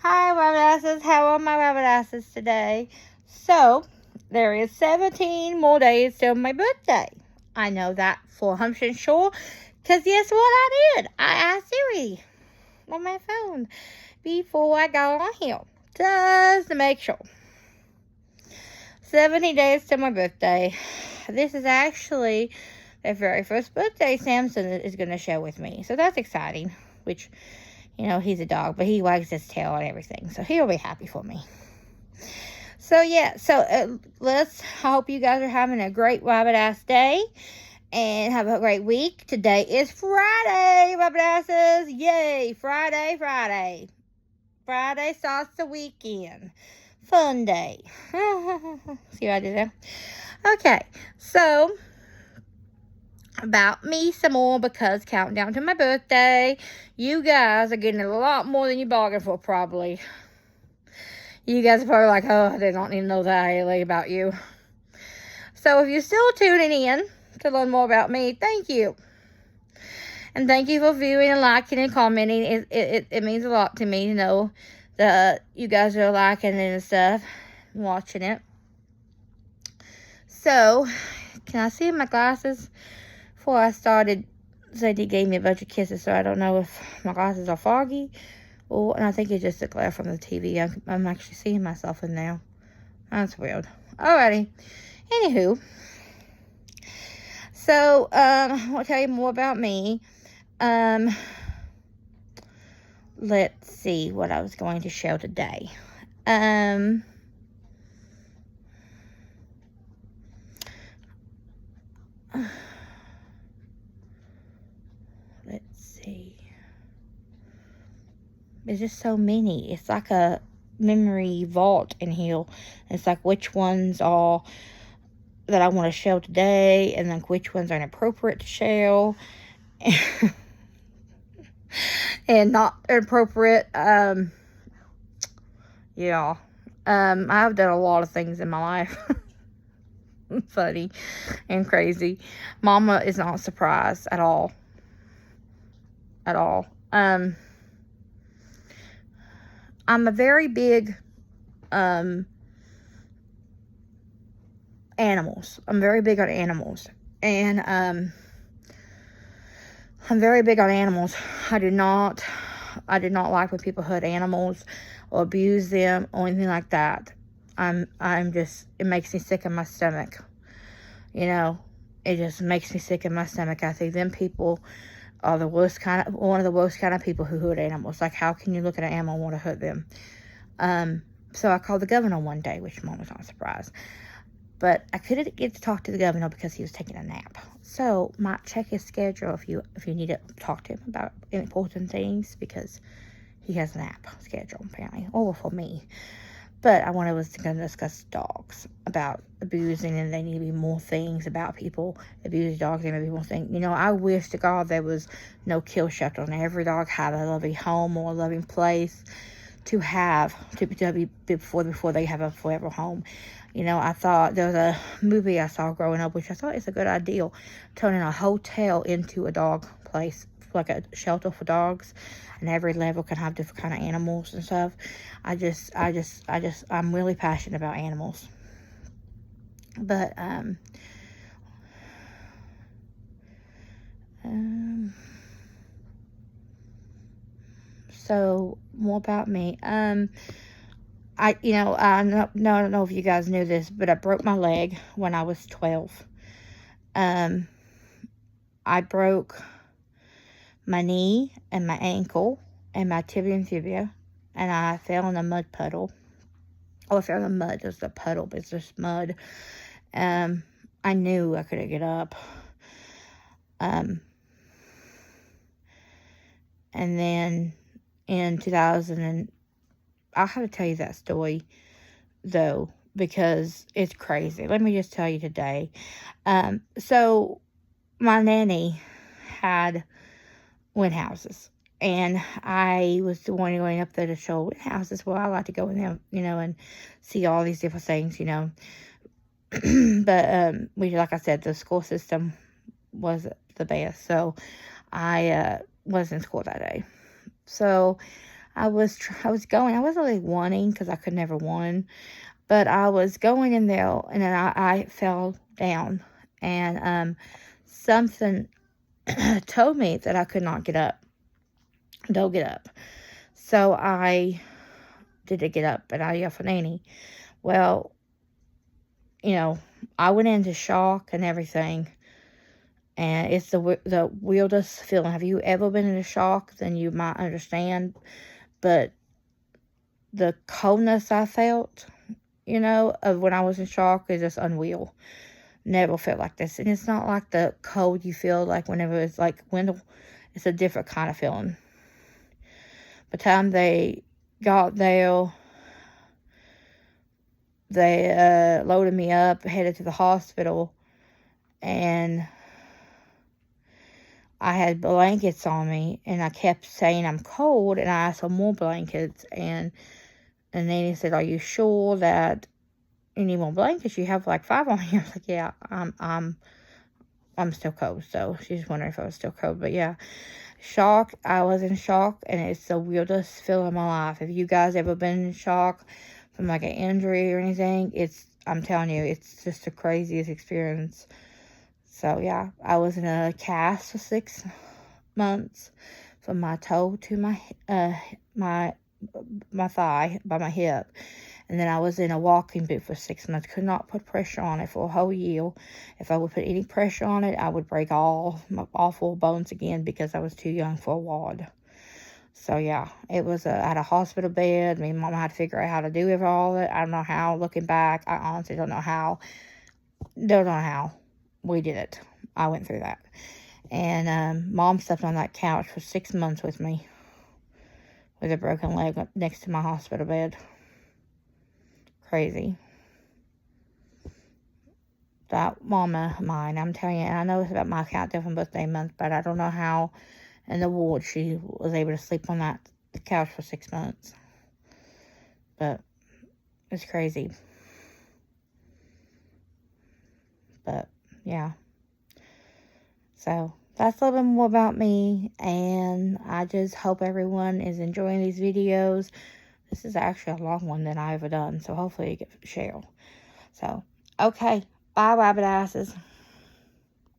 Hi, rabbit how are my rabbit today? So, there is 17 more days till my birthday. I know that for 100% sure, because guess what I did? I asked Siri on my phone before I got on here, just to make sure. 70 days till my birthday. This is actually the very first birthday Samson is going to share with me, so that's exciting, which... he's a dog, but he wags his tail and everything. So he'll be happy for me. So, yeah. So, I hope you guys are having a great rabbit-ass day. And have a great week. Today is Friday, rabbit-asses. Yay. Friday. Friday starts the weekend. Fun day. See what I did there? Okay. So... about me some more, because counting down to my birthday, you guys are getting a lot more than you bargained for, probably. You guys are probably like, oh, they don't need to know that, Haley, about you. So if you're still tuning in to learn more about me, thank you. And thank you for viewing and liking and commenting. It means a lot to me to know that you guys are liking it and stuff, watching it. So, can I see my glasses? Before I started, Zadie gave me a bunch of kisses, so I don't know if my glasses are foggy, and I think it's just the glare from the TV. I'm actually seeing myself in there. That's weird. Alrighty. Anywho, so, I'll tell you more about me. Let's see what I was going to show today. There's just so many. It's like a memory vault in here. It's like which ones are that I want to show today, and like which ones are inappropriate to show, and not inappropriate. Yeah. I've done a lot of things in my life. Funny and crazy. Mama is not surprised at all. I'm a very big animals. I'm very big on animals. And I'm very big on animals. I do not like when people hurt animals or abuse them or anything like that. It makes me sick in my stomach. It just makes me sick in my stomach. I think them people are one of the worst kind of people who hurt animals. Like, how can you look at an animal and want to hurt them? So I called the governor one day, which Mom was not surprised. But I couldn't get to talk to the governor because he was taking a nap. So check his schedule if you need to talk to him about important things, because he has a nap schedule apparently, or for me. But I was going to discuss dogs, about abusing, and there need to be more things about people abusing dogs. There may be more things. I wish to God there was no kill shelter, and every dog had a loving home or a loving place to be before they have a forever home. I thought there was a movie I saw growing up, which I thought is a good idea, turning a hotel into a dog place, like a shelter for dogs, and every level can have different kind of animals and stuff. I'm really passionate about animals. But, so more about me. I don't know if you guys knew this, but I broke my leg when I was 12. I broke my knee and my ankle and my tibia and fibula, and I fell in a mud puddle. Oh, I fell in the mud. There's a puddle, but it's just mud. I knew I couldn't get up. And then in 2000, I'll have to tell you that story, though, because it's crazy. Let me just tell you today. So my nanny had win houses, and I was the one going up there to show win houses. Well, I like to go in there, and see all these different things, But like I said, the school system was the best, so I was in school that day. So I was going, I wasn't really wanting because I could never won, but I was going in there and then I fell down and something told me that I could not get up. Don't get up. So I did get up and I yelled for Nanny. Well, you know, I went into shock and everything. And it's the weirdest feeling. Have you ever been in a shock? Then you might understand. But the coldness I felt, you know, of when I was in shock is just unreal. Never felt like this. And it's not like the cold you feel like whenever it's like winter. It's a different kind of feeling. By the time they got there, they loaded me up, headed to the hospital, and I had blankets on me, and I kept saying I'm cold, and I asked for more blankets, and Nanny said, "Are you sure that you need more blankets? You have like 5 on you." I was like, "Yeah, I'm still cold." So she's wondering if I was still cold, but yeah, shock. I was in shock, and it's the weirdest feeling in my life. Have you guys ever been in shock from like an injury or anything? I'm telling you, it's just the craziest experience. So yeah, I was in a cast for 6 months from my toe to my thigh by my hip, and then I was in a walking boot for 6 months. Could not put pressure on it for a whole year. If I would put any pressure on it, I would break all 4 bones again because I was too young for a ward. So yeah, it was I had a hospital bed. Me and Mama had to figure out how to do all of it. I don't know how. Looking back, I honestly don't know how. Don't know how we did it. I went through that. And Mom slept on that couch for 6 months with me with a broken leg next to my hospital bed. Crazy. That mama of mine, I'm telling you, and I know it's about my count different birthday month, but I don't know how in the ward she was able to sleep on that couch for 6 months. But it's crazy. But yeah. So that's a little bit more about me, and I just hope everyone is enjoying these videos. This is actually a long one than I've ever done, so hopefully you get share. So, okay. Bye, rabbit asses.